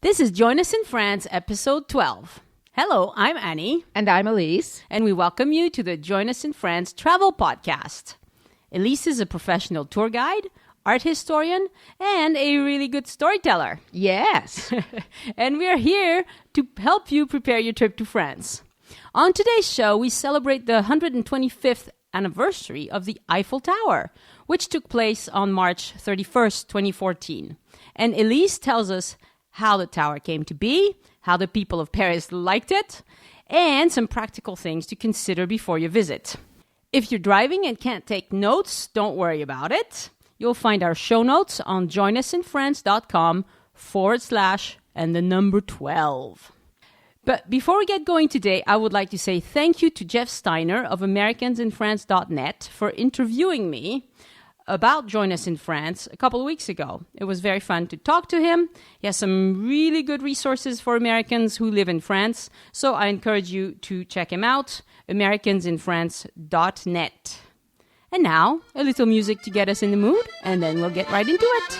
This is Join Us in France, episode 12. Hello, I'm Annie. And I'm Elyse. And we welcome you to the Join Us in France travel podcast. Elyse is a professional tour guide, art historian, and a really good storyteller. Yes. And we are here to help you prepare your trip to France. On today's show, we celebrate the 125th anniversary of the Eiffel Tower, which took place on March 31st, 2014. And Elyse tells us how the tower came to be, how the people of Paris liked it, and some practical things to consider before you visit. If you're driving and can't take notes, don't worry about it. You'll find our show notes on joinusinfrance.com/12. But before we get going today, I would like to say thank you to Jeff Steiner of AmericansInFrance.net for interviewing me about Join Us in France a couple of weeks ago. It was very fun to talk to him. He has some really good resources for Americans who live in France, so I encourage you to check him out, AmericansInFrance.net. And now, a little music to get us in the mood, and then we'll get right into it.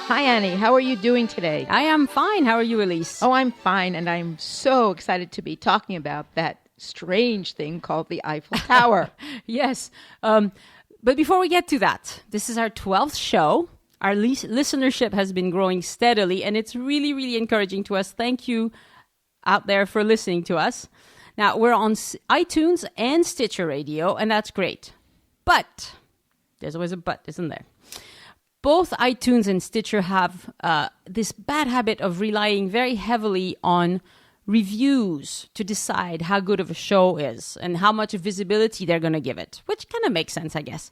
Hi, Annie. How are you doing today? I am fine. How are you, Elyse? Oh, I'm fine, and I'm so excited to be talking about that strange thing called the Eiffel Tower. Yes. But before we get to that, this is our 12th show. Our listenership has been growing steadily, and it's really, really encouraging to us. Thank you out there for listening to us. Now, we're on iTunes and Stitcher Radio, and that's great. But, there's always a but, isn't there? Both iTunes and Stitcher have this bad habit of relying very heavily on reviews to decide how good of a show is and how much visibility they're going to give it, which kind of makes sense, I guess.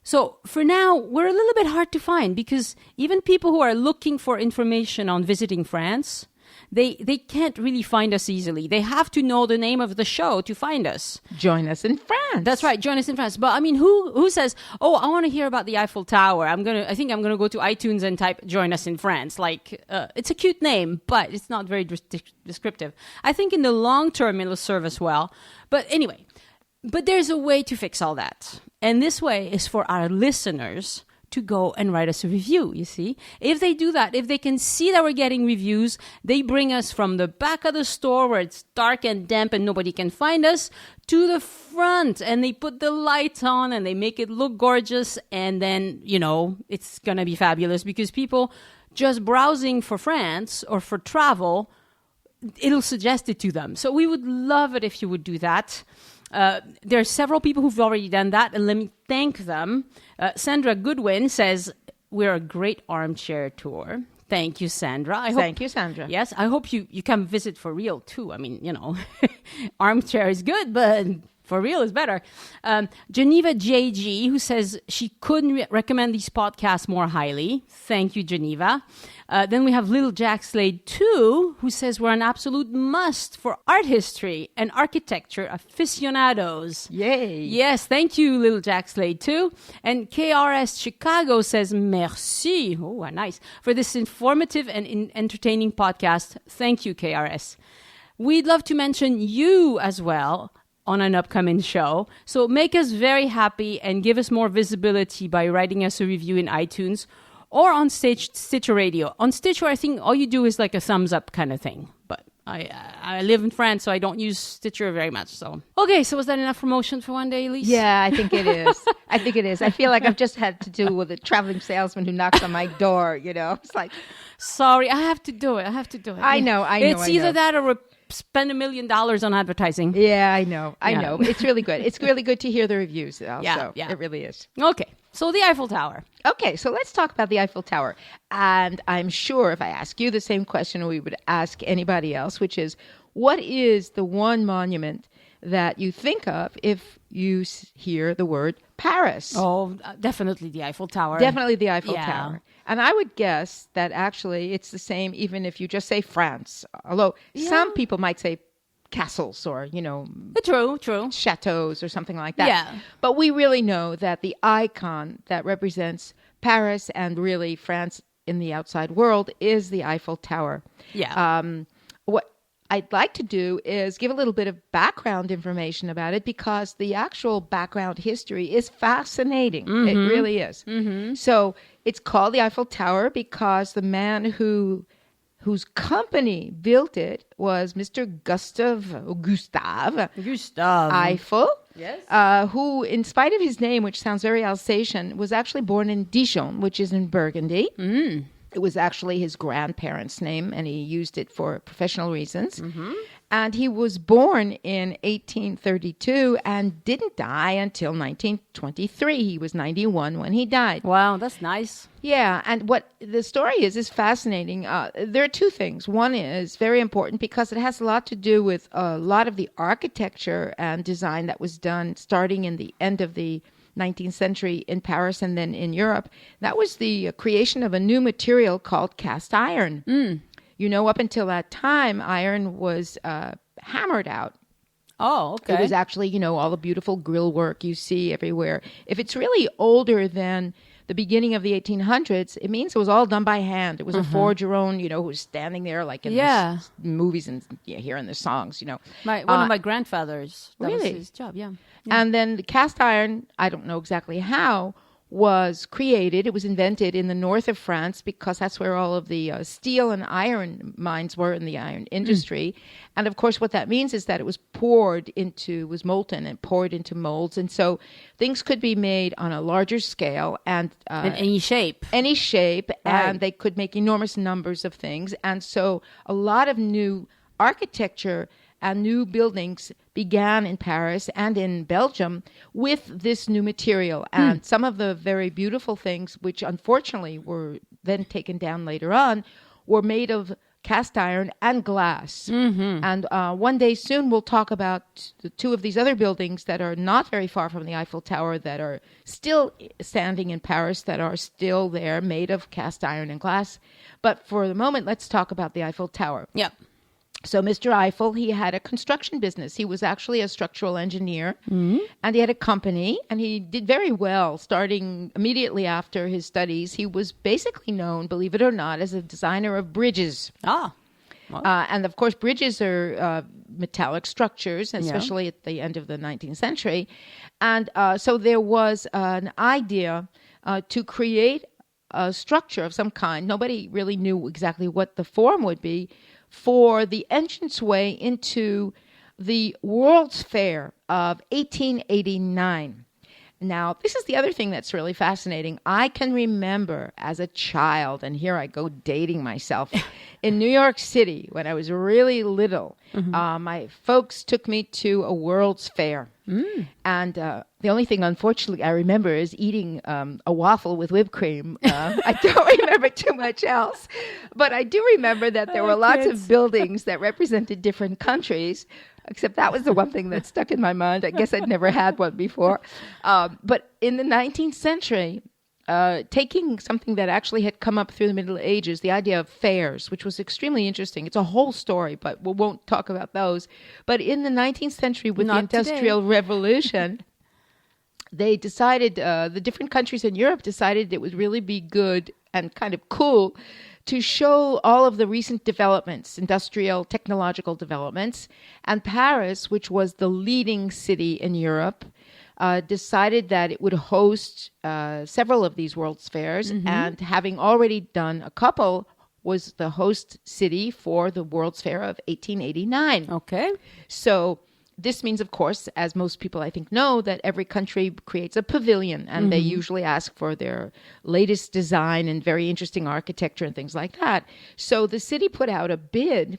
So for now, we're a little bit hard to find because even people who are looking for information on visiting France, they can't really find us easily. They have to know the name of the show to find us. Join Us in France. That's right, Join Us in France. But I mean, who says, "Oh, I want to hear about the Eiffel Tower. I think I'm gonna go to iTunes and type Join Us in France." Like, it's a cute name, but it's not very descriptive. I think in the long term it'll serve us well. But anyway, there's a way to fix all that, and this way is for our listeners to go and write us a review, you see. If they do that, if they can see that we're getting reviews, they bring us from the back of the store where it's dark and damp and nobody can find us to the front, and they put the lights on and they make it look gorgeous, and then, it's going to be fabulous because people just browsing for France or for travel, it'll suggest it to them. So we would love it if you would do that. There are several people who've already done that, and let me thank them. Sandra Goodwin says, "We're a great armchair tour." Thank you, Sandra. Thank you, Sandra. Yes, I hope you come visit for real, too. I mean, armchair is good, but for real is better. Geneva JG, who says she couldn't recommend these podcasts more highly. Thank you, Geneva. Then we have Little Jack Slade 2, who says we're an absolute must for art history and architecture aficionados. Yay. Yes, thank you, Little Jack Slade 2. And KRS Chicago says merci. Oh, nice. For this informative and entertaining podcast. Thank you, KRS. We'd love to mention you as well on an upcoming show. So make us very happy and give us more visibility by writing us a review in iTunes or on Stitcher Radio. On Stitcher, I think all you do is like a thumbs up kind of thing. But I live in France, so I don't use Stitcher very much. So okay, so was that enough promotion for one day, Elyse? Yeah, I think it is. I feel like I've just had to do with a traveling salesman who knocks on my door, It's like, sorry, I have to do it. I know. It's either that or spend $1 million on advertising. Yeah, I know. It's really good. It's really good to hear the reviews, though. Yeah. It really is. Okay, so the Eiffel Tower. Okay, so let's talk about the Eiffel Tower. And I'm sure if I ask you the same question we would ask anybody else, which is, what is the one monument that you think of if you hear the word Paris? Oh, definitely the Eiffel Tower. Definitely the Eiffel Tower. And I would guess that actually it's the same even if you just say France. Although some people might say castles or, True. chateaus or something like that. Yeah. But we really know that the icon that represents Paris and really France in the outside world is the Eiffel Tower. Yeah. What I'd like to do is give a little bit of background information about it because the actual background history is fascinating. It really is. So it's called the Eiffel Tower because the man whose company built it was Mr. Gustav Eiffel. Yes. Who, in spite of his name, which sounds very Alsatian, was actually born in Dijon, which is in Burgundy. It was actually his grandparents' name, and he used it for professional reasons. And he was born in 1832 and didn't die until 1923. He was 91 when he died. Wow, that's nice. Yeah, and what the story is fascinating. There are two things. One is very important because it has a lot to do with a lot of the architecture and design that was done starting in the end of the 19th century in Paris and then in Europe. That was the creation of a new material called cast iron. You know, up until that time, iron was hammered out. Oh, okay. It was actually, you know, all the beautiful grill work you see everywhere. If it's really older than the beginning of the 1800s, it means it was all done by hand. It was a forger-own, you know, who was standing there like in the movies and hearing the songs, you know. One of my grandfathers, that was his job, yeah. And then the cast iron, I don't know exactly how, was created. It was invented in the north of France because that's where all of the steel and iron mines were in the iron industry. And of course, what that means is that it was was molten and poured into molds. And so things could be made on a larger scale and in any shape. Right. And they could make enormous numbers of things. And so a lot of new architecture and new buildings began in Paris and in Belgium with this new material. And some of the very beautiful things, which unfortunately were then taken down later on, were made of cast iron and glass. And one day soon we'll talk about the two of these other buildings that are not very far from the Eiffel Tower that are still standing in Paris, that are still there, made of cast iron and glass. But for the moment, let's talk about the Eiffel Tower. Yeah. So Mr. Eiffel, he had a construction business. He was actually a structural engineer, and he had a company, and he did very well. Starting immediately after his studies, he was basically known, believe it or not, as a designer of bridges. Well. And of course, bridges are metallic structures, especially at the end of the 19th century. And so there was an idea to create a structure of some kind. Nobody really knew exactly what the form would be, for the entranceway into the World's Fair of 1889. Now, this is the other thing that's really fascinating. I can remember as a child, and here I go dating myself, in New York City when I was really little, my folks took me to a World's Fair. And the only thing, unfortunately, I remember is eating a waffle with whipped cream. I don't remember too much else. But I do remember that there were lots of buildings that represented different countries, except that was the one thing that stuck in my mind. I guess I'd never had one before. But in the 19th century, taking something that actually had come up through the Middle Ages, the idea of fairs, which was extremely interesting. It's a whole story, but we won't talk about those. But in the 19th century, with the Industrial Revolution, they decided, the different countries in Europe decided it would really be good and kind of cool to show all of the recent developments, industrial, technological developments. And Paris, which was the leading city in Europe, decided that it would host several of these World's Fairs, and having already done a couple, was the host city for the World's Fair of 1889. Okay. So this means, of course, as most people I think know, that every country creates a pavilion, and they usually ask for their latest design and very interesting architecture and things like that. So the city put out a bid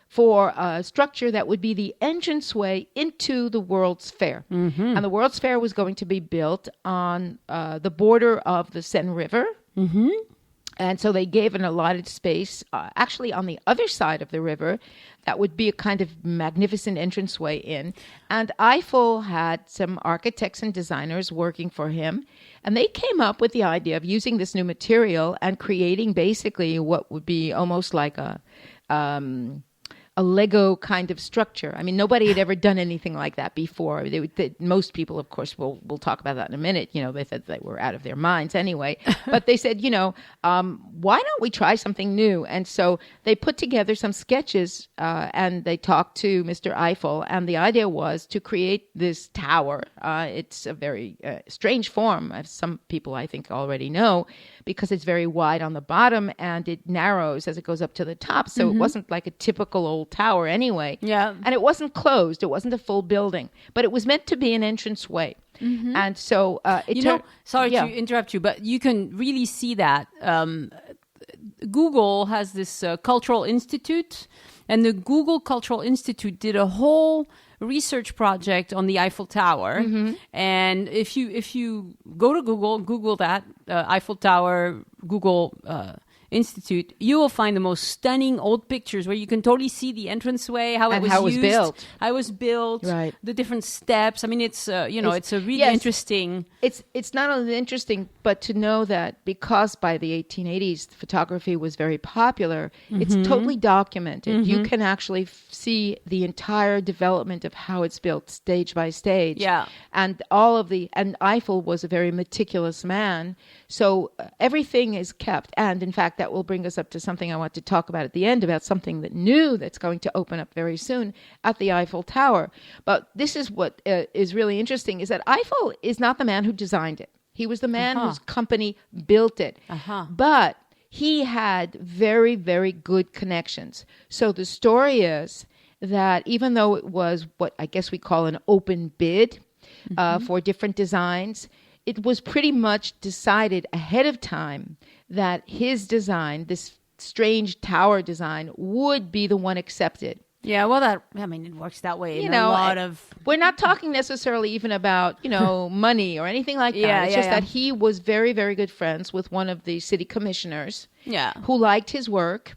for a structure that would be the entranceway into the World's Fair. And the World's Fair was going to be built on the border of the Seine River. And so they gave an allotted space, actually on the other side of the river, that would be a kind of magnificent entranceway in. And Eiffel had some architects and designers working for him, and they came up with the idea of using this new material and creating basically what would be almost like a a Lego kind of structure. I mean, nobody had ever done anything like that before. Most people, of course, we'll talk about that in a minute. They said they were out of their minds anyway. But they said, why don't we try something new? And so they put together some sketches and they talked to Mr. Eiffel. And the idea was to create this tower. It's a very strange form, as some people I think already know, because it's very wide on the bottom and it narrows as it goes up to the top. So it wasn't like a typical old tower anyway. Yeah. And it wasn't closed. It wasn't a full building, but it was meant to be an entranceway. And so sorry to interrupt you, but you can really see that. Google has this cultural institute, and the Google Cultural Institute did a whole research project on the Eiffel Tower. And if you go to Google that Eiffel Tower, Google Institute, you will find the most stunning old pictures where you can totally see the entranceway, how it was built, right. the different steps. I mean, it's a really interesting. It's not only interesting, but to know that because by the 1880s, photography was very popular, it's totally documented. You can actually see the entire development of how it's built stage by stage. Yeah. And and Eiffel was a very meticulous man. So everything is kept. And in fact, that will bring us up to something I want to talk about at the end, about something that's going to open up very soon at the Eiffel Tower. But this is what is really interesting, is that Eiffel is not the man who designed it. He was the man whose company built it. But he had very, very good connections. So the story is that even though it was what I guess we call an open bid for different designs, it was pretty much decided ahead of time that his design, this strange tower design, would be the one accepted. Yeah, well, it works that way in a lot of... We're not talking necessarily even about, money or anything like that. It's just that he was very, very good friends with one of the city commissioners who liked his work.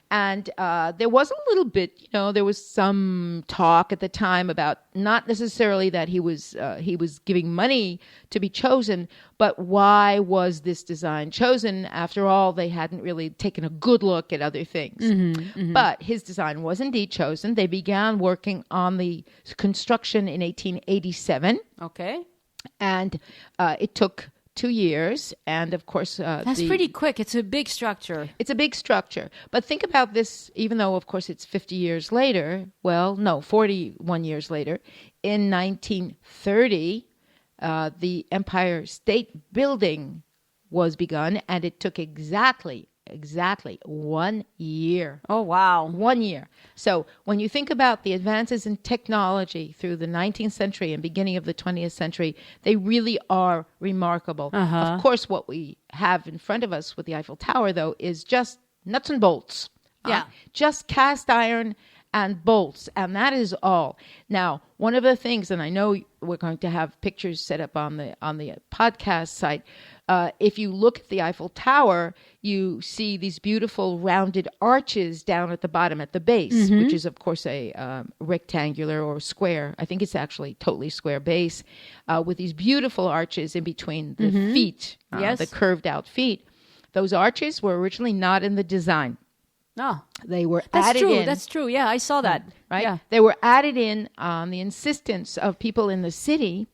And there was a little bit, there was some talk at the time about not necessarily that he was giving money to be chosen, but why was this design chosen? After all, they hadn't really taken a good look at other things. But his design was indeed chosen. They began working on the construction in 1887. Okay. And it took 2 yeast, and of course... That's pretty quick. It's a big structure. It's a big structure. But think about this, even though, of course, it's 50 years later. Well, no, 41 years later. In 1930, the Empire State Building was begun, and it took exactly 1 year. Oh, wow. 1 year. So when you think about the advances in technology through the 19th century and beginning of the 20th century, they really are remarkable. Of course, what we have in front of us with the Eiffel Tower, though, is just nuts and bolts. Just cast iron and bolts, and that is all. Now, one of the things, and I know we're going to have pictures set up on the podcast site. If you look at the Eiffel Tower, you see these beautiful rounded arches down at the bottom at the base, which is, of course, a rectangular or square. I think it's actually totally square base with these beautiful arches in between the feet, the curved out feet. Those arches were originally not in the design. No. They were added in. That's true. Yeah, I saw that. Right? Yeah. They were added in on the insistence of people in the city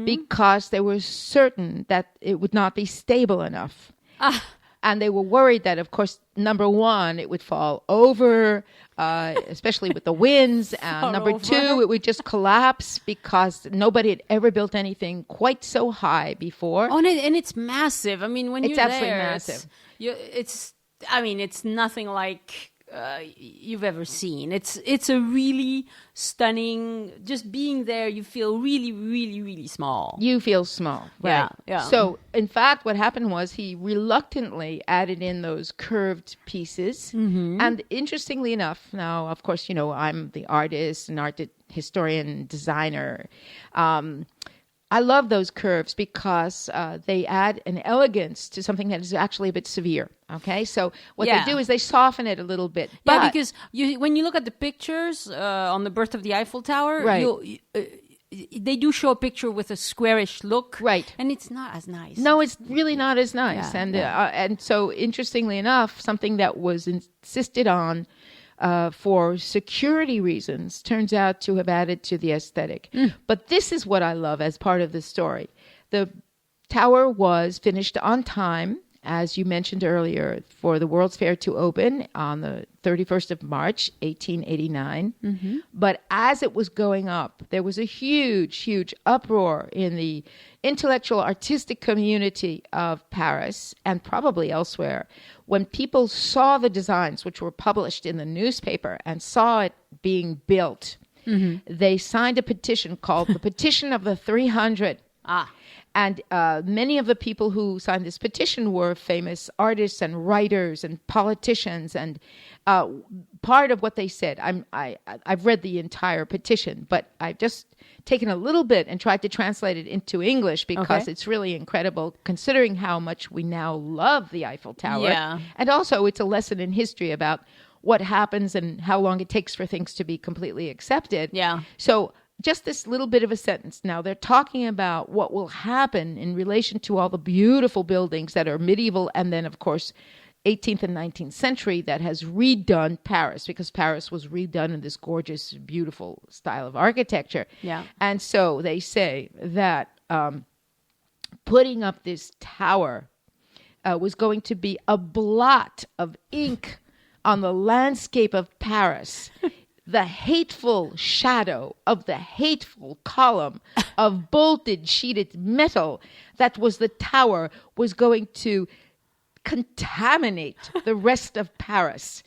because they were certain that it would not be stable enough. And they were worried that, of course, number one, it would fall over, especially with the winds. And number two, it would just collapse because nobody had ever built anything quite so high before. Oh, and it's massive. I mean, when it's you're absolutely there, massive. It's nothing like you've ever seen. It's a really stunning. Just being there, you feel really, really, really small. You feel small, right? Yeah. So, in fact, what happened was he reluctantly added in those curved pieces. And interestingly enough, now, of course, I'm the artist and art historian, designer. I love those curves because they add an elegance to something that is actually a bit severe. Okay, so what they do is they soften it a little bit. Yeah, because when you look at the pictures on the birth of the Eiffel Tower, they do show a picture with a squarish look, right? And it's not as nice. No, it's really not as nice. And so, interestingly enough, something that was insisted on for security reasons, turns out to have added to the aesthetic. But this is what I love as part of the story. The tower was finished on time, as you mentioned earlier, for the World's Fair to open on the 31st of March, 1889. But as it was going up, there was a huge, huge uproar in the intellectual artistic community of Paris and probably elsewhere when people saw the designs, which were published in the newspaper, and saw it being built. They signed a petition called the Petition of the 300. And many of the people who signed this petition were famous artists and writers and politicians. And part of what they said, I've read the entire petition, but I've just taken a little bit and tried to translate it into English because it's really incredible considering how much we now love the Eiffel Tower. Yeah. And also it's a lesson in history about what happens and how long it takes for things to be completely accepted. Yeah. So just this little bit of a sentence. Now, they're talking about what will happen in relation to all the beautiful buildings that are medieval and then, of course, 18th and 19th century that has redone Paris, because Paris was redone in this gorgeous, beautiful style of architecture. Yeah. And so they say that putting up this tower was going to be a blot of ink on the landscape of Paris. The hateful shadow of the hateful column of bolted sheeted metal that was the tower was going to contaminate the rest of Paris.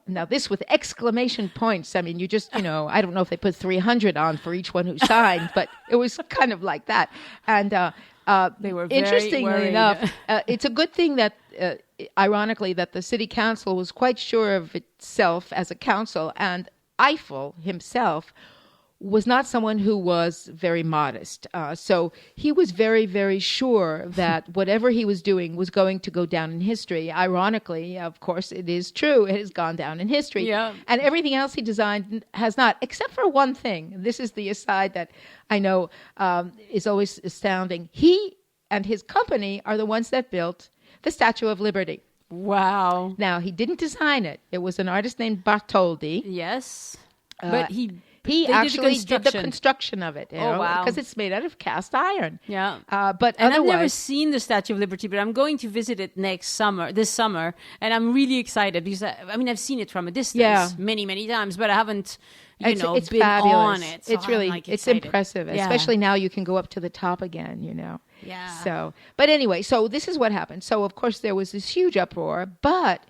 Now, this with exclamation points. I mean, you just, I don't know if they put 300 on for each one who signed, but it was kind of like that. And they were very interestingly worried. enough, it's a good thing that, ironically, that the city council was quite sure of itself as a council, and Eiffel himself was not someone who was very modest. So he was very, very sure that whatever he was doing was going to go down in history. Ironically, of course, it is true. It has gone down in history. Yeah. And everything else he designed has not, except for one thing. This is the aside that I know is always astounding. He and his company are the ones that built the Statue of Liberty. Wow. Now, he didn't design it. It was an artist named Bartholdi. Yes. But He they actually did did the construction of it. Wow. Because it's made out of cast iron. Yeah. But And I've never otherwise, seen the Statue of Liberty, but I'm going to visit it this summer, and I'm really excited because I've seen it from a distance many, many times, but I haven't, it's been fabulous. on it. So It's really, I'm, it's excited. impressive, Yeah. especially now you can go up to the top again, Yeah. So, but anyway, so this is what happened. So, of course, there was this huge uproar, but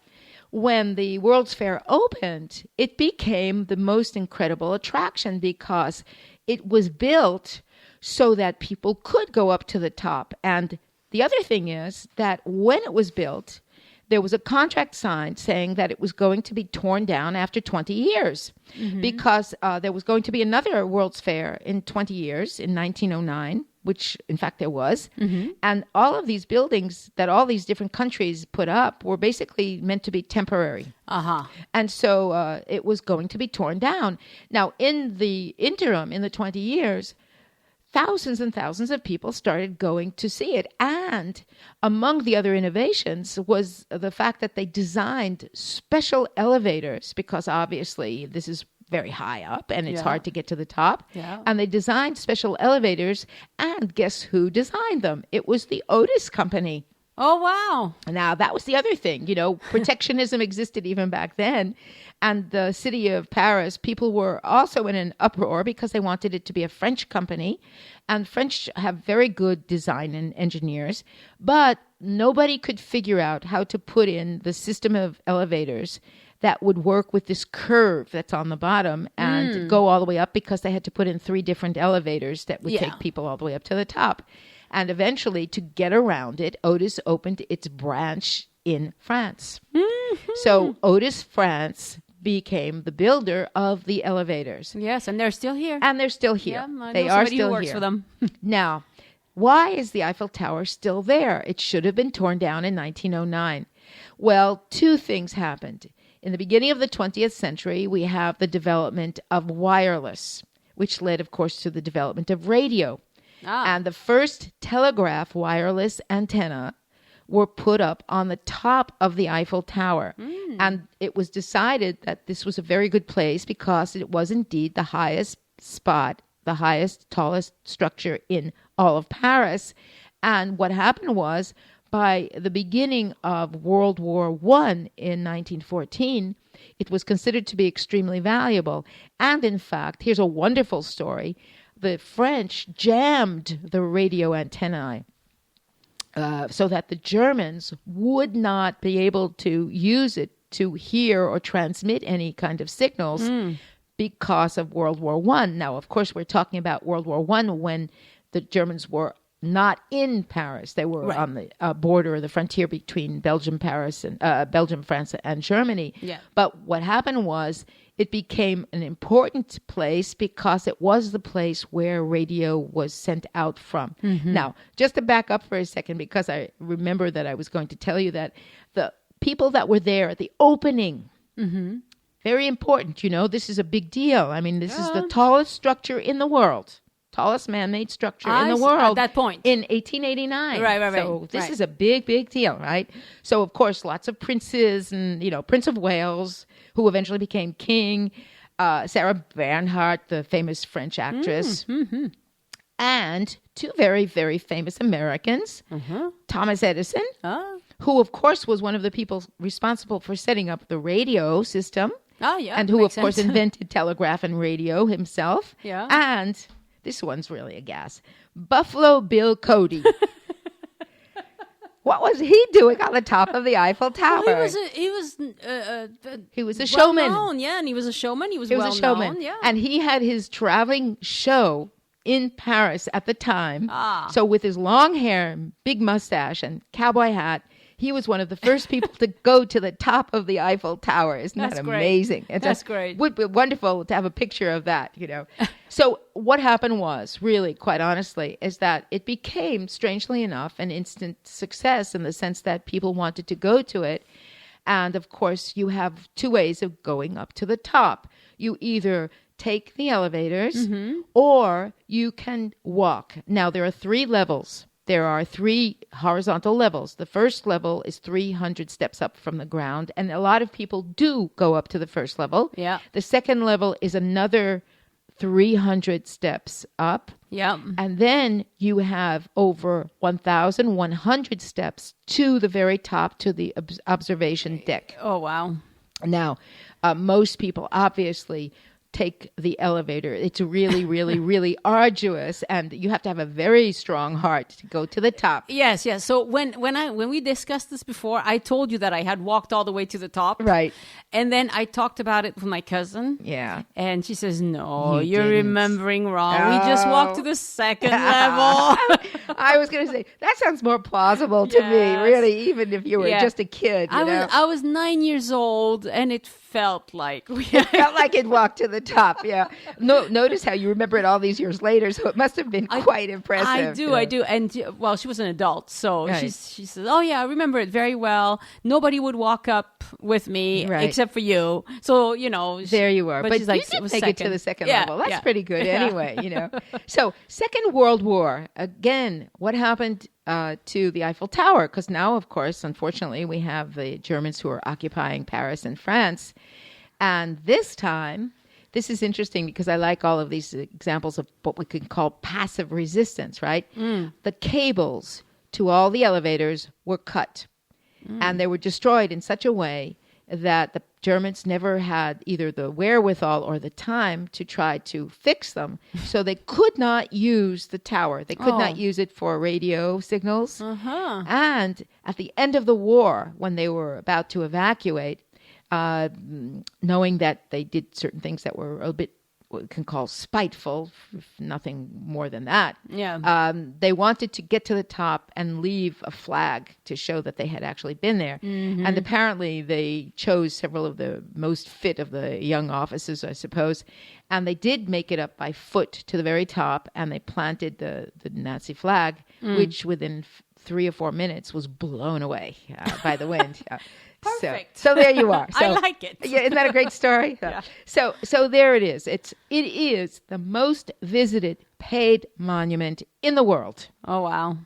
when the World's Fair opened, it became the most incredible attraction because it was built so that people could go up to the top. And the other thing is that when it was built, there was a contract signed saying that it was going to be torn down after 20 years because there was going to be another World's Fair in 20 years in 1909, which in fact there was. And all of these buildings that all these different countries put up were basically meant to be temporary. And so it was going to be torn down. Now, in the interim, in the 20 years, thousands and thousands of people started going to see it. And among the other innovations was the fact that they designed special elevators because obviously this is very high up and it's hard to get to the top. Yeah. And they designed special elevators. And guess who designed them? It was the Otis Company. Oh, wow. Now, that was the other thing. Protectionism existed even back then. And the city of Paris, people were also in an uproar because they wanted it to be a French company. And French have very good design and engineers. But nobody could figure out how to put in the system of elevators that would work with this curve that's on the bottom and go all the way up because they had to put in 3 different elevators that would take people all the way up to the top. And eventually, to get around it, Otis opened its branch in France. So Otis France became the builder of the elevators. Yes, and they're still here. And they're still here. Yeah, I they know are somebody still who works here. for them. Now, why is the Eiffel Tower still there? It should have been torn down in 1909. Well, 2 things happened. In the beginning of the 20th century, we have the development of wireless, which led, of course, to the development of radio. And the first telegraph wireless antenna were put up on the top of the Eiffel Tower. And it was decided that this was a very good place because it was indeed the highest spot, the highest, tallest structure in all of Paris. And what happened was, by the beginning of World War I in 1914, it was considered to be extremely valuable. And in fact, here's a wonderful story. The French jammed the radio antennae so that the Germans would not be able to use it to hear or transmit any kind of signals because of World War I. Now, of course, we're talking about World War I when the Germans were not in Paris. They were on the border of the frontier between Belgium, France, and Germany. Yeah. But what happened was it became an important place because it was the place where radio was sent out from. Now, just to back up for a second, because I remember that I was going to tell you that the people that were there at the opening, very important, this is a big deal. I mean, this is the tallest structure in the world. Tallest man-made structure in the world at that point in 1889. Right. So this is a big, big deal, right? So of course, lots of princes and Prince of Wales, who eventually became king, Sarah Bernhardt, the famous French actress, and two very, very famous Americans, Thomas Edison, who of course was one of the people responsible for setting up the radio system, and who of course invented telegraph and radio himself, and this one's really a gas. Buffalo Bill Cody. What was he doing on the top of the Eiffel Tower? Well, he was a showman. Known, and he was a showman. He was a showman. Known, and he had his traveling show in Paris at the time. So with his long hair, big mustache, and cowboy hat, he was one of the first people to go to the top of the Eiffel Tower. Isn't that amazing? That's great. Would be wonderful to have a picture of that, So what happened was, really, quite honestly, is that it became, strangely enough, an instant success in the sense that people wanted to go to it. And, of course, you have two ways of going up to the top. You either take the elevators or you can walk. Now, there are 3 levels. There are 3 horizontal levels. The first level is 300 steps up from the ground, and a lot of people do go up to the first level. Yeah. The second level is another 300 steps up. Yeah. And then you have over 1,100 steps to the very top, to the observation deck. Oh, wow. Now, most people obviously take the elevator. It's really, really, really arduous, and you have to have a very strong heart to go to the top. Yes. So when we discussed this before, I told you that I had walked all the way to the top. Right. And then I talked about it with my cousin. Yeah. And she says, "No, you're didn't. remembering wrong. We just walked to the second level." I was going to say, that sounds more plausible to me, really, even if you were just a kid. I was 9 years old, and it felt like it walked to the top. Yeah. No, notice how you remember it all these years later. So it must have been quite impressive. I do. And well, she was an adult, so she says, "Oh yeah, I remember it very well. Nobody would walk up with me except for you." So there you are. But she's like, you did make it to the second level. That's pretty good, anyway. So Second World War again. What happened to the Eiffel Tower? Because now, of course, unfortunately, we have the Germans who are occupying Paris and France. And this time, this is interesting because I like all of these examples of what we could call passive resistance, right? The cables to all the elevators were cut. And they were destroyed in such a way that the Germans never had either the wherewithal or the time to try to fix them. So they could not use the tower. They could not use it for radio signals. And at the end of the war, when they were about to evacuate, knowing that they did certain things that were a bit, what we can call spiteful, if nothing more than that. Yeah. They wanted to get to the top and leave a flag to show that they had actually been there. And apparently they chose several of the most fit of the young officers, I suppose, and they did make it up by foot to the very top, and they planted the Nazi flag, which within 3 or 4 minutes was blown away by the wind. Perfect. So there you are. So, I like it. Yeah, isn't that a great story? Yeah. So there it is. It is the most visited paid monument in the world. Oh, wow.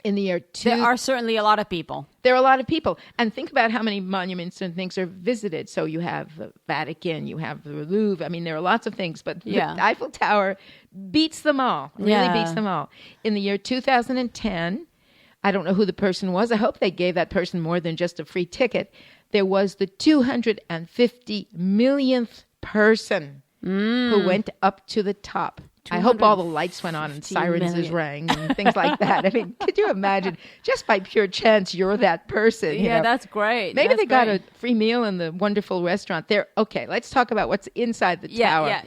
In the year There are certainly a lot of people. There are a lot of people. And think about how many monuments and things are visited. So you have the Vatican, you have the Louvre. I mean, there are lots of things, but the Eiffel Tower beats them all, really beats them all. In the year 2010, I don't know who the person was. I hope they gave that person more than just a free ticket. There was the 250 millionth person who went up to the top. I hope all the lights went on and sirens rang and things like that. I mean, could you imagine? Just by pure chance, you're that person. You know? That's great. Maybe they got a free meal in the wonderful restaurant there. Okay, let's talk about what's inside the tower.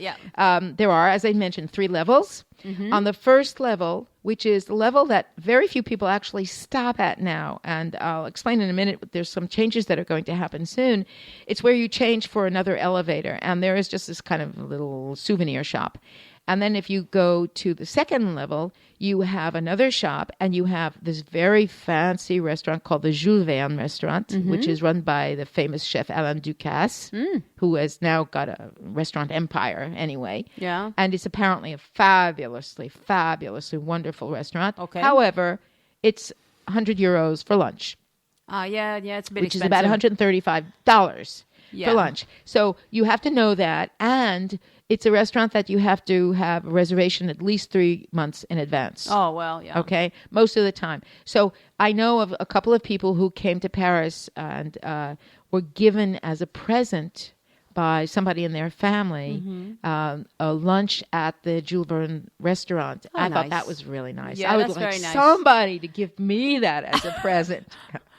There are, as I mentioned, 3 levels. On the first level, which is the level that very few people actually stop at now, and I'll explain in a minute, but there's some changes that are going to happen soon. It's where you change for another elevator, and there is just this kind of little souvenir shop. And then if you go to the second level, you have another shop, and you have this very fancy restaurant called the Jules Verne restaurant, which is run by the famous chef Alain Ducasse, who has now got a restaurant empire anyway. Yeah. And it's apparently a fabulously, fabulously wonderful restaurant. Okay. However, it's €100 for lunch. It's a bit which expensive. is about $135 for lunch. So you have to know that, and it's a restaurant that you have to have a reservation at least 3 months in advance. Oh, well, yeah. Okay? Most of the time. So I know of a couple of people who came to Paris and were given as a present by somebody in their family a lunch at the Jules Verne restaurant. I thought that was really nice. Yeah, I would that's like very nice. somebody to give me that as a present.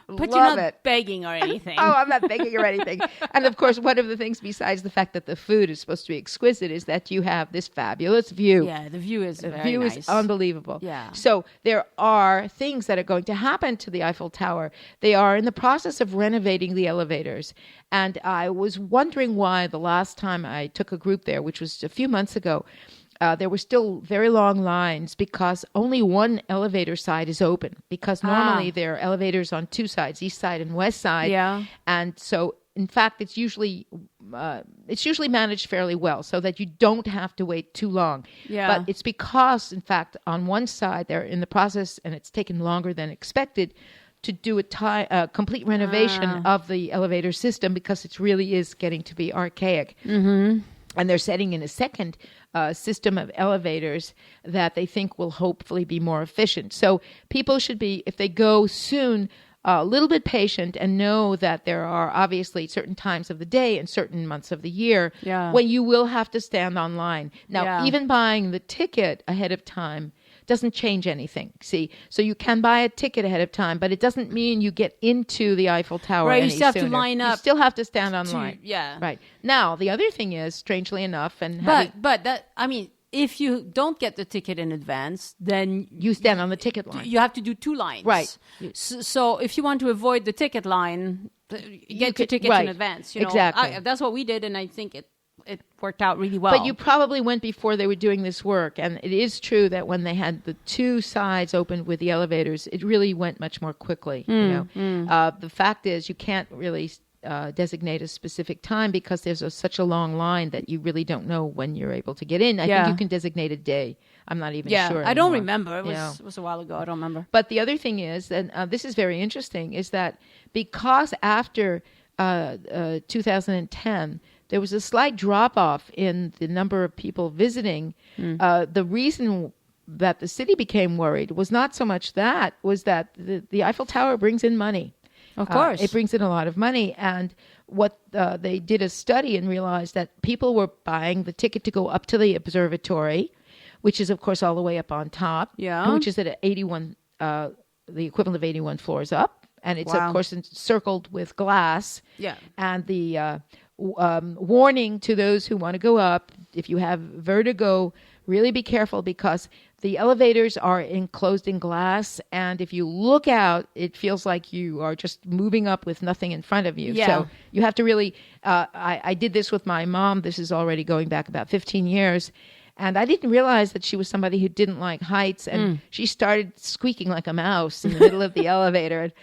But Love you're not it. begging or anything. Oh, I'm not begging or anything. And of course, one of the things besides the fact that the food is supposed to be exquisite is that you have this fabulous view. Yeah, the view is very view nice. is unbelievable. Yeah. So there are things that are going to happen to the Eiffel Tower. They are in the process of renovating the elevators. And I was wondering why the last time I took a group there, which was a few months ago, there were still very long lines because only one elevator side is open. Because normally there are elevators on 2 sides, east side and west side. Yeah. And so, in fact, it's usually managed fairly well so that you don't have to wait too long. Yeah. But it's because, in fact, on one side they're in the process, and it's taken longer than expected, to do a complete renovation of the elevator system because it really is getting to be archaic. Mm-hmm. And they're setting in a second system of elevators that they think will hopefully be more efficient. So people should be, if they go soon, a little bit patient and know that there are obviously certain times of the day and certain months of the year when you will have to stand online. Now, even buying the ticket ahead of time doesn't change anything. See, so you can buy a ticket ahead of time, but it doesn't mean you get into the Eiffel Tower Right, any you still have sooner. to line up. You still have to stand online. Yeah. Right. Now, the other thing is, strangely enough, But that, I mean, if you don't get the ticket in advance, then you stand on the ticket line. you have to do 2 lines. Right. So if you want to avoid the ticket line, get your tickets in advance. You know? Exactly. That's what we did, and I think it worked out really well. But you probably went before they were doing this work. And it is true that when they had the 2 sides opened with the elevators, it really went much more quickly. The fact is you can't really designate a specific time because there's such a long line that you really don't know when you're able to get in. I think you can designate a day. I'm not even sure anymore. I don't remember. It was a while ago. I don't remember. But the other thing is, and this is very interesting, is that because after 2010, there was a slight drop-off in the number of people visiting. The reason that the city became worried was not so much that, was that the Eiffel Tower brings in money. Of course. It brings in a lot of money. And what they did a study and realized that people were buying the ticket to go up to the observatory, which is, of course, all the way up on top, which is at 81, the equivalent of 81 floors up. And it's, of course, encircled with glass. Yeah. And the warning to those who want to go up, if you have vertigo, really be careful because the elevators are enclosed in glass, and if you look out, it feels like you are just moving up with nothing in front of you. Yeah. So you have to really, I did this with my mom. This is already going back about 15 years. And I didn't realize that she was somebody who didn't like heights. And she started squeaking like a mouse in the middle of the elevator. And,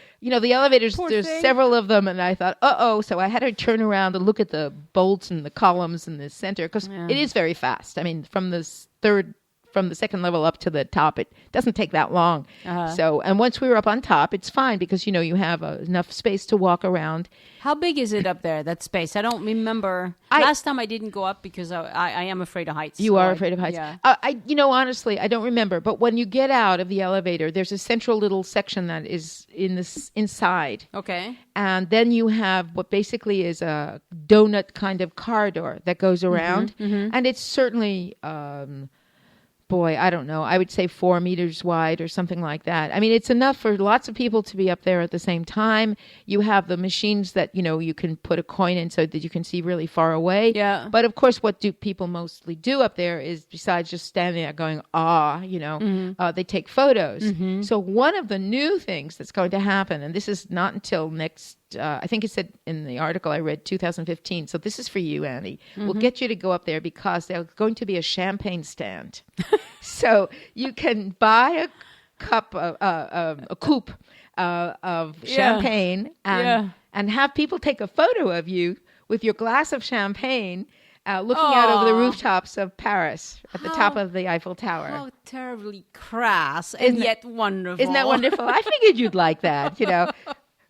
the elevators, there's several of them. And I thought, So I had her turn around and look at the bolts and the columns in the center because it is very fast. I mean, from the 3rd from the second level up to the top. It doesn't take that long. So, and once we were up on top, it's fine because, you have enough space to walk around. How big is it up there, that space? I don't remember. Last time I didn't go up because I am afraid of heights. You are afraid of heights? Yeah. Honestly, I don't remember. But when you get out of the elevator, there's a central little section that is inside. Okay. And then you have what basically is a donut kind of corridor that goes around. And it's certainly... I don't know. I would say 4 meters wide or something like that. I mean, it's enough for lots of people to be up there at the same time. You have the machines that, you can put a coin in so that you can see really far away. Yeah. But of course, what do people mostly do up there is, besides just standing there going, they take photos. So one of the new things that's going to happen, and this is not until next, I think it said in the article I read 2015. So this is for you, Annie. We'll get you to go up there because there's going to be a champagne stand. So you can buy a cup, a coupe of champagne and have people take a photo of you with your glass of champagne looking out over the rooftops of Paris at the top of the Eiffel Tower. How terribly crass and yet wonderful. Isn't that wonderful? I figured you'd like that,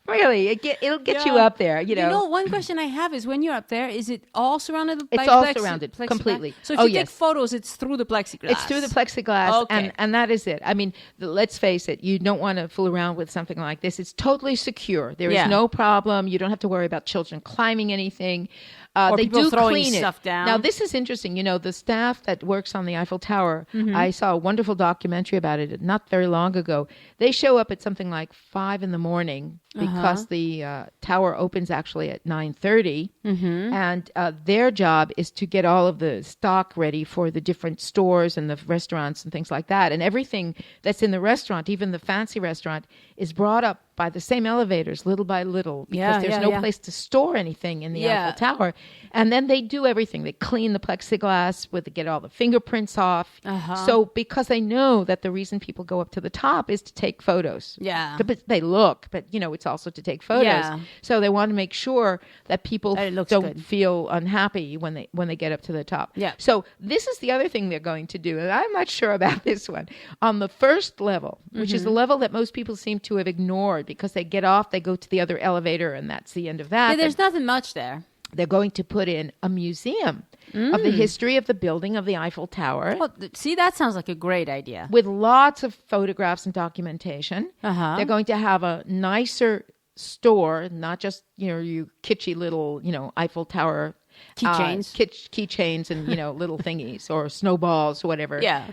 Really, it'll get you up there, One question I have is, when you're up there, is it all surrounded by It's all surrounded, completely. So if you take photos, it's through the plexiglass? It's through the plexiglass, Okay. and that is it. I mean, let's face it, you don't want to fool around with something like this. It's totally secure. There is no problem. You don't have to worry about children climbing anything. Or they people do throwing clean stuff it. down. Now, this is interesting. The staff that works on the Eiffel Tower, I saw a wonderful documentary about it not very long ago. They show up at something like 5 a.m. because the tower opens actually at 9:30. And their job is to get all of the stock ready for the different stores and the restaurants and things like that. And everything that's in the restaurant, even the fancy restaurant, is brought up by the same elevators little by little because there's no place to store anything in the Eiffel Tower. And then they do everything. They clean the plexiglass, get all the fingerprints off. So because they know that the reason people go up to the top is to take photos. Yeah. But they look, but it's also to take photos. Yeah. So they want to make sure that people don't good. feel unhappy when they get up to the top. Yeah. So this is the other thing they're going to do, and I'm not sure about this one. On the first level, which is the level that most people seem to have ignored because they get off, they go to the other elevator, and that's the end of that. Yeah, there's nothing much there. They're going to put in a museum of the history of the building of the Eiffel Tower. Well, see, that sounds like a great idea. With lots of photographs and documentation. They're going to have a nicer store, not just, you kitschy little, Eiffel Tower keychains, keychains, and little thingies or snowballs or whatever. Yeah,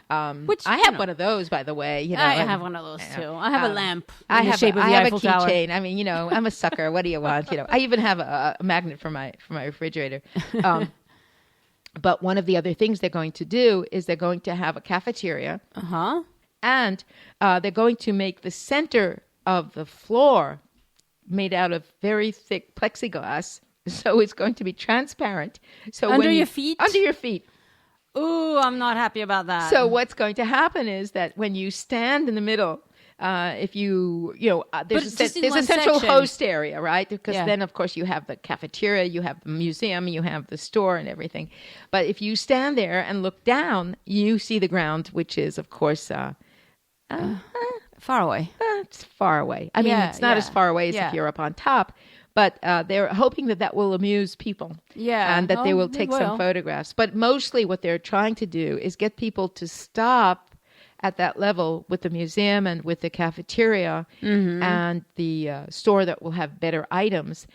which I have one of those, by the way. I have one of those too. I have a lamp in the shape of the I have Eiffel a Tower. keychain. I mean, I'm a sucker. What do you want? I even have a magnet for my refrigerator. But one of the other things they're going to do is they're going to have a cafeteria, and they're going to make the center of the floor made out of very thick plexiglass. So it's going to be transparent. So Under your feet? Under your feet. Ooh, I'm not happy about that. So what's going to happen is that when you stand in the middle, if there's a central host area, right? Because then, of course, you have the cafeteria, you have the museum, you have the store and everything. But if you stand there and look down, you see the ground, which is, of course, far away. It's far away. I mean, it's not as far away as if you're up on top. But they're hoping that will amuse people. Yeah. And that they will take some photographs. But mostly what they're trying to do is get people to stop at that level with the museum and with the cafeteria and the store that will have better items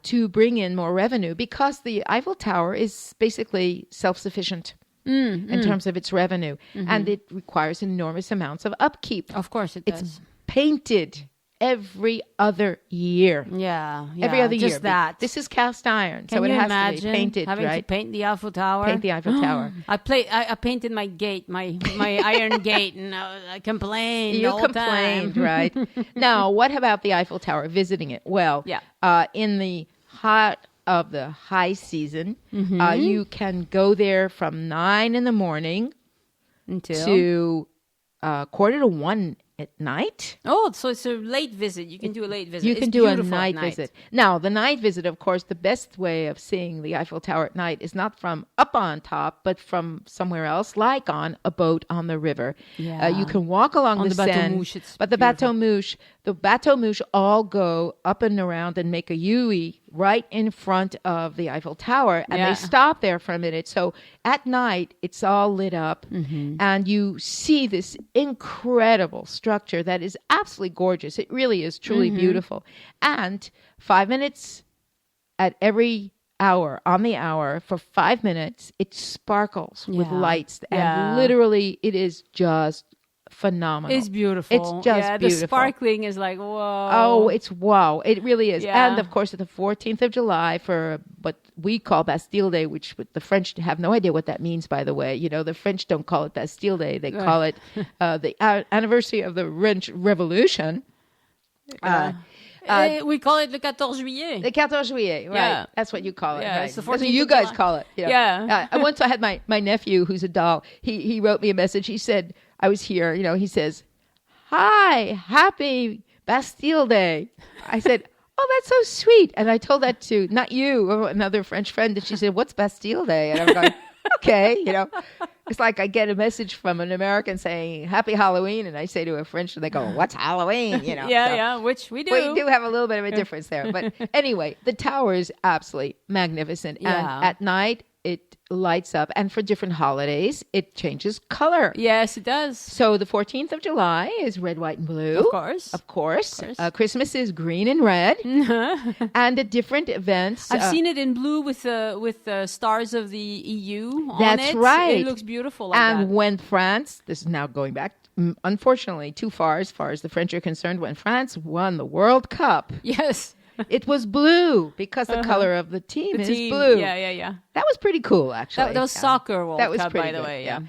to bring in more revenue, because the Eiffel Tower is basically self-sufficient in terms of its revenue. And it requires enormous amounts of upkeep. Of course it does. It's painted every other year. Yeah. Every other year. Just that. This is cast iron, Can so it you has imagine to be painted, having right? to paint the Eiffel Tower? Paint the Eiffel Tower. I painted my gate, my iron gate, and I complained. You all complained, time. right? Now, what about the Eiffel Tower? Visiting it? Well, in the heart of the high season, you can go there from 9 in the morning to 1:45 at night. Oh, so it's a late visit. You can do a late visit. You It's can do a beautiful at night visit. Now, the night visit, of course, the best way of seeing the Eiffel Tower at night is not from up on top, but from somewhere else, like on a boat on the river. Yeah. You can walk along On the the Bateau Seine, Mouche, it's but the Bateau Mouche all go up and around and make a U right in front of the Eiffel Tower, and Yeah. they stop there for a minute. So at night, it's all lit up, and you see this incredible structure that is absolutely gorgeous. It really is truly beautiful. And 5 minutes at every hour, on the hour, for 5 minutes, it sparkles with Yeah. lights. And Yeah. literally, it is just phenomenal. It's beautiful. It's just the beautiful. sparkling is like, whoa. Oh, it's wow. It really is. Yeah. And of course, the 14th of July for what we call Bastille Day, which the French have no idea what that means, by the way. You know, the French don't call it Bastille Day. They call it the anniversary of the French Revolution. We call it le 14 juillet. The 14 juillet, right? Yeah. That's what you call it. Yeah, right? it's the That's what 14th you of guys July. call it. You know? Yeah. Once I had my nephew, who's a doll. He wrote me a message. He said, I was here. You know, he says, "Hi, happy Bastille Day." I said, "Oh, that's so sweet." And I told that to not you, another French friend, and she said, "What's Bastille Day?" And I'm going, "Okay, you know." It's like I get a message from an American saying Happy Halloween, and I say to a French, and they go, "What's Halloween?" You know. Yeah, which we do. We do have a little bit of a difference there. But anyway, the tower is absolutely magnificent. Yeah. And at night, it lights up. And for different holidays, it changes color. Yes, it does. So the 14th of July is red, white, and blue. Of course. Of course. Of course. Christmas is green and red. And at different events. I've seen it in blue with the stars of the EU on That's it. right. It looks beautiful like And that. when France, this is now going back, unfortunately, too far as the French are concerned, when France won the World Cup, Yes. it was blue because the color of the team is blue. Yeah. That was pretty cool, actually. That was soccer World That was Cup, pretty by the good, way. Yeah.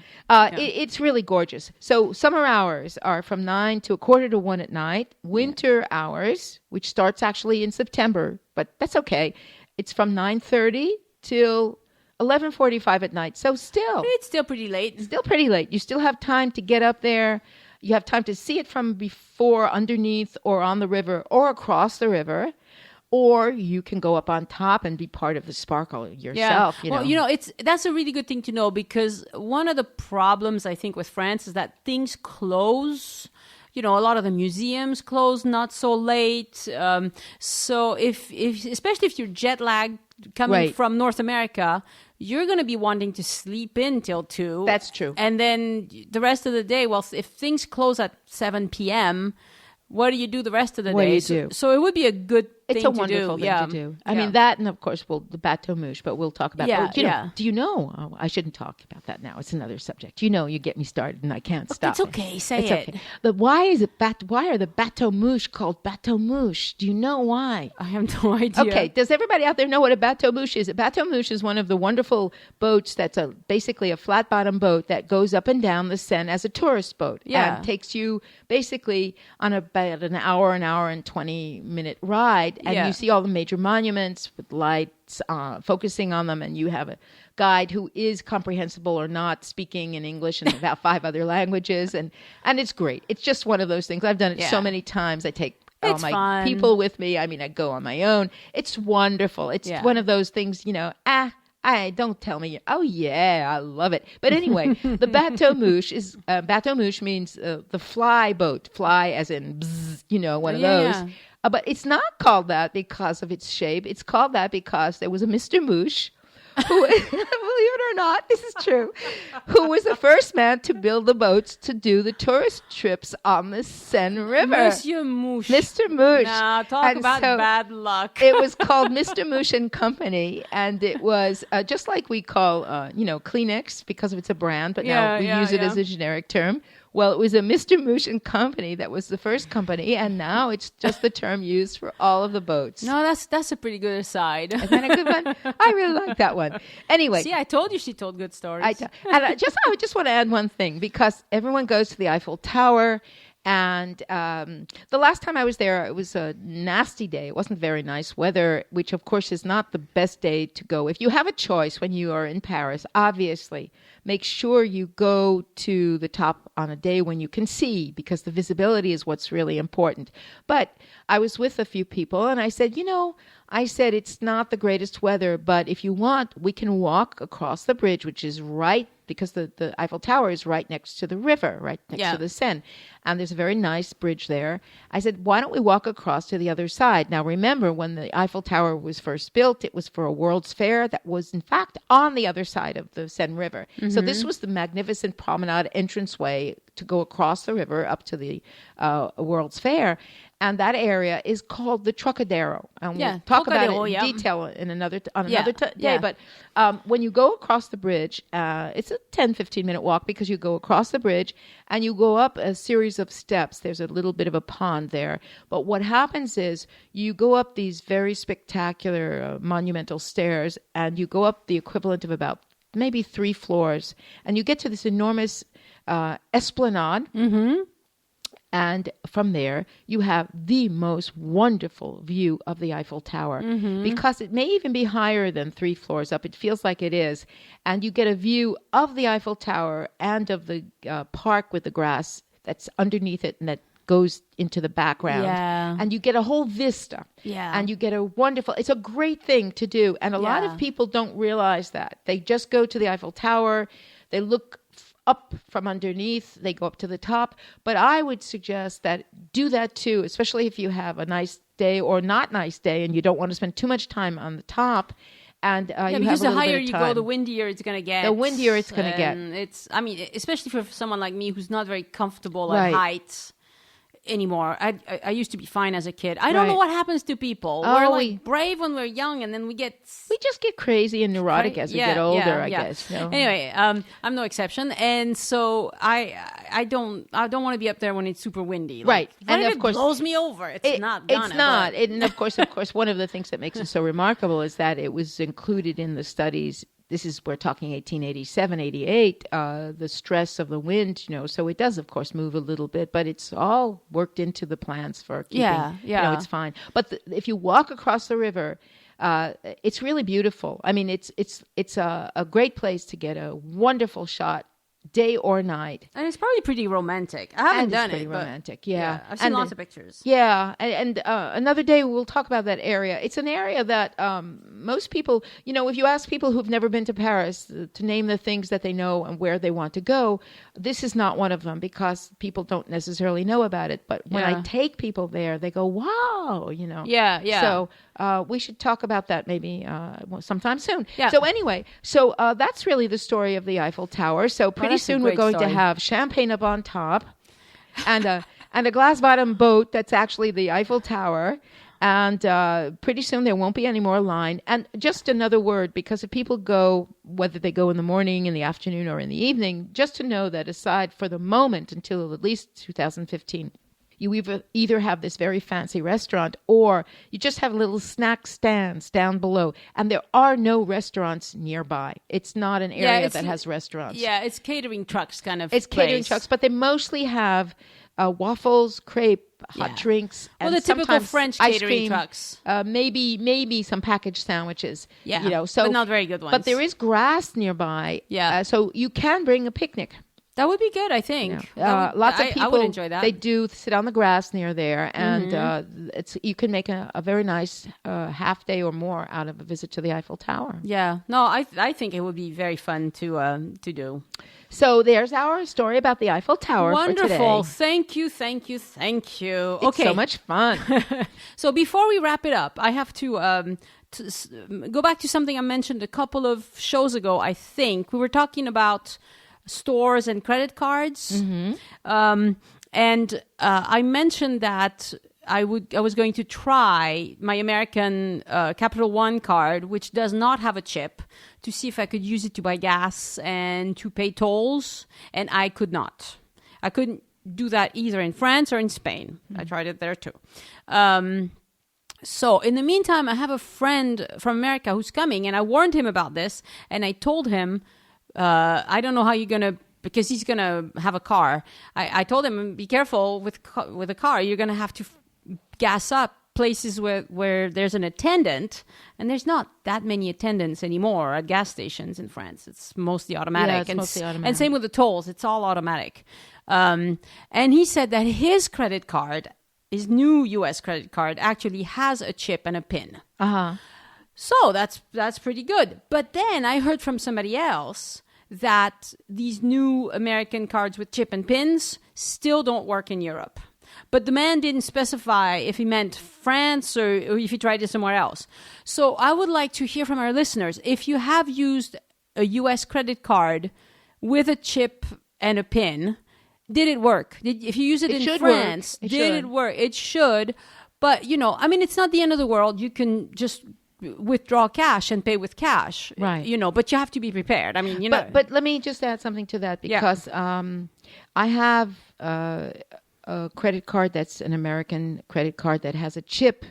It's really gorgeous. So summer hours are from 9 to 1:45 at night. Winter hours, which starts actually in September, but that's okay. It's from 9:30 till 11:45 at night. So still It's still pretty late. pretty late. You still have time to get up there. You have time to see it from before, underneath, or on the river, or across the river. Or you can go up on top and be part of the sparkle yourself. Yeah. Well, that's a really good thing to know, because one of the problems I think with France is that things close. A lot of the museums close not so late. So if especially if you're jet lagged coming from North America, you're going to be wanting to sleep in till 2. That's true. And then the rest of the day, well, if things close at 7 p.m., what do you do the rest of the day? What do you do? So it would be a good thing It's a to wonderful do. thing to do. I mean, that, and of course, the Bateau Mouche, but we'll talk about that. Do you know? Oh, I shouldn't talk about that now. It's another subject. You get me started, and I can't stop. It's okay. Say it's it. Okay. But why are the Bateau Mouche called Bateau Mouche? Do you know why? I have no idea. Okay. Does everybody out there know what a Bateau Mouche is? A Bateau Mouche is one of the wonderful boats that's basically a flat bottom boat that goes up and down the Seine as a tourist boat. Yeah. And takes you basically on about an hour and 20-minute ride. And you see all the major monuments with lights focusing on them. And you have a guide who is comprehensible or not, speaking in English and about 5 other languages. And it's great. It's just one of those things. I've done it so many times. I take all my fun. people with me. I mean, I go on my own. It's wonderful. It's one of those things, I don't tell me. Oh yeah, I love it. But anyway, the Bateau Mouche is Bateau Mouche means the fly boat. Fly as in bzz, one of those. Yeah. But it's not called that because of its shape. It's called that because there was a Mr. Mouche who, believe it or not, this is true, who was the first man to build the boats to do the tourist trips on the Seine River. Monsieur Mouche. Mr. Mouche. Now, talk about bad luck. It was called Mr. Mouche and Company, and it was just like we call, Kleenex because it's a brand, but now we use it as a generic term. Well, it was a Mr. Mouche and Company that was the first company, and now it's just the term used for all of the boats. No, that's a pretty good aside. Isn't that a good one? I really like that one. Anyway. See, I told you she told good stories. I just want to add one thing, because everyone goes to the Eiffel Tower, And the last time I was there, it was a nasty day. It wasn't very nice weather, which of course is not the best day to go. If you have a choice when you are in Paris, obviously, make sure you go to the top on a day when you can see, because the visibility is what's really important. But I was with a few people and I said, it's not the greatest weather, but if you want, we can walk across the bridge, which is right, because the Eiffel Tower is right next to the river, right next to the Seine. And there's a very nice bridge there. I said, why don't we walk across to the other side? Now, remember, when the Eiffel Tower was first built, it was for a World's Fair that was, in fact, on the other side of the Seine River. Mm-hmm. So this was the magnificent promenade entranceway to go across the river up to the World's Fair. And that area is called the Trocadero. And we'll talk about it in detail in another day. But when you go across the bridge, it's a 10, 15-minute walk, because you go across the bridge and you go up a series of steps. There's a little bit of a pond there. But what happens is you go up these very spectacular monumental stairs, and you go up the equivalent of about maybe 3 floors. And you get to this enormous esplanade. Mm-hmm. And from there, you have the most wonderful view of the Eiffel Tower, because it may even be higher than 3 floors up. It feels like it is. And you get a view of the Eiffel Tower and of the park with the grass that's underneath it and that goes into the background. Yeah. And you get a whole vista. Yeah. And you get it's a great thing to do. And a lot of people don't realize that. They just go to the Eiffel Tower. They look up from underneath, they go up to the top. But I would suggest that do that too, especially if you have a nice day or not nice day and you don't want to spend too much time on the top. And you have because a the higher you go, the windier it's going to get. The windier it's going to get. It's, especially for someone like me who's not very comfortable at heights anymore. I used to be fine as a kid. I don't know what happens to people. We're brave when we're young, and then we just get crazy and neurotic as we get older. I guess. No. Anyway, I'm no exception, and so I don't want to be up there when it's super windy. Right, and of course, it blows me over. It's not. It's not. And of course, one of the things that makes it so remarkable is that it was included in the studies. We're talking 1887, 88, the stress of the wind, so it does, of course, move a little bit, but it's all worked into the plans for keeping, it's fine. But if you walk across the river, it's really beautiful. It's a great place to get a wonderful shot, day or night. And it's probably pretty romantic. I haven't done it. It's pretty romantic, yeah. I've seen lots of pictures. Yeah, and another day we'll talk about that area. It's an area that most people, if you ask people who've never been to Paris to name the things that they know and where they want to go, this is not one of them, because people don't necessarily know about it. But when I take people there, they go, wow, Yeah. So we should talk about that maybe sometime soon. Yeah. So anyway, that's really the story of the Eiffel Tower. So pretty soon we're going to have champagne up on top and a glass bottom boat that's actually the Eiffel Tower. And pretty soon there won't be any more line. And just another word, because if people go, whether they go in the morning, in the afternoon, or in the evening, just to know that aside for the moment until at least 2015, you either have this very fancy restaurant or you just have little snack stands down below. And there are no restaurants nearby. It's not an area that has restaurants. Yeah, it's catering trucks kind of It's place. Catering trucks, but they mostly have waffles, crepe, hot drinks, and the typical French ice catering cream, trucks. Maybe some packaged sandwiches. Yeah, but not very good ones. But there is grass nearby. Yeah, so you can bring a picnic. That would be good, I think. Lots of people, I would enjoy that. They do sit on the grass near there, and you can make a very nice half day or more out of a visit to the Eiffel Tower. Yeah, no, I think it would be very fun to do. So there's our story about the Eiffel Tower. Wonderful. For today. Thank you. It's so much fun. So before we wrap it up, I have to go back to something I mentioned a couple of shows ago. I think we were talking about stores and credit cards. And I mentioned that I was going to try my American Capital One card, which does not have a chip, to see if I could use it to buy gas and to pay tolls. And I could not. I couldn't do that either in France or in Spain. I tried it there too. So in the meantime, I have a friend from America who's coming, and I warned him about this, and I told him, I don't know how you're going to because he's going to have a car. I told him, be careful with a car. You're going to have to gas up places where there's an attendant, and there's not that many attendants anymore at gas stations in France. It's mostly automatic. Yeah, it's mostly automatic. And same with the tolls. It's all automatic. And he said that his credit card, his new U.S. credit card, actually has a chip and a pin. Uh-huh. So that's pretty good. But then I heard from somebody else that these new American cards with chip and pins still don't work in Europe. But the man didn't specify if he meant France or if he tried it somewhere else. So I would like to hear from our listeners. If you have used a U.S. credit card with a chip and a pin, did it work? If you use it in France, did it work? It should. But, it's not the end of the world. You can just withdraw cash and pay with cash. Right. But you have to be prepared. But let me just add something to that, because I have a credit card that's an American credit card that has a chip,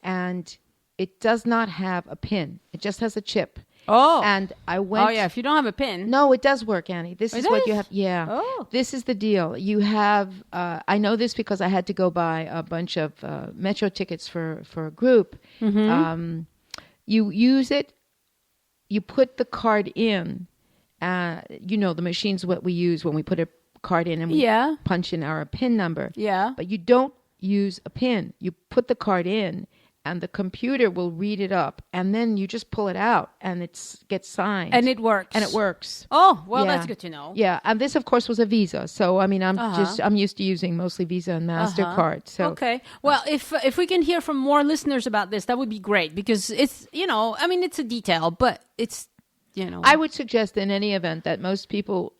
and it does not have a pin. It just has a chip. Oh. And I went... Oh, yeah. If you don't have a pin... No, it does work, Annie. This is what you have... Yeah. Oh. This is the deal. You have... I know this because I had to go buy a bunch of metro tickets for a group. Mm-hmm. You use it. You put the card in. The machine's what we use when we put a card in and we punch in our PIN number. Yeah. But you don't use a PIN. You put the card in, and the computer will read it up, and then you just pull it out, and it gets signed. And it works. Oh, well, that's good to know. Yeah, and this, of course, was a Visa. So, I'm used to using mostly Visa and MasterCard. So okay. Well, if we can hear from more listeners about this, that would be great, because it's, it's a detail, but it's, I would suggest in any event that most people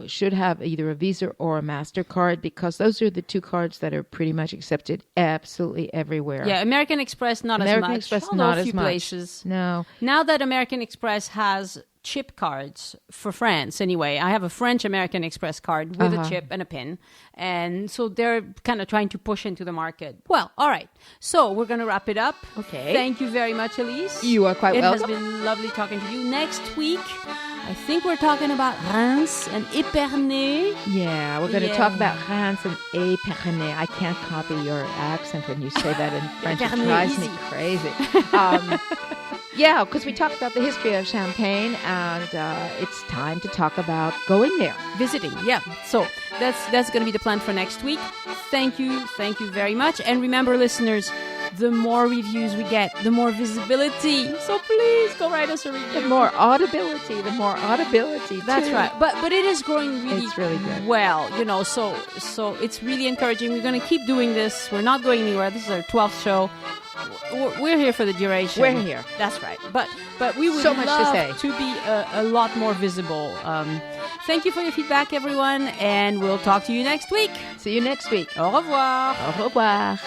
should have either a Visa or a MasterCard, because those are the two cards that are pretty much accepted absolutely everywhere. Yeah, American Express not as much. American Express not as much. Places. No. Now that American Express has chip cards for France anyway. I have a French American Express card with a chip and a pin. And so they're kind of trying to push into the market. Well, all right. So we're going to wrap it up. Okay. Thank you very much, Elyse. You are quite welcome. It has been lovely talking to you. Next week, I think we're talking about Reims and Épernay. Yeah, we're going to talk about Reims and Épernay. I can't copy your accent when you say that in French. It drives me crazy. Yeah, because we talked about the history of Champagne, and it's time to talk about going there. Visiting, yeah. So that's going to be the plan for next week. Thank you very much. And remember, listeners, the more reviews we get, the more visibility. So please go write us a review. The more audibility. That's right. But it is growing really good. Well, so it's really encouraging. We're going to keep doing this. We're not going anywhere. This is our 12th show. We're here for the duration. We're here. That's right. But we would so much love to say. To be a lot more visible. Thank you for your feedback, everyone, and we'll talk to you next week. See you next week. Au revoir. Au revoir.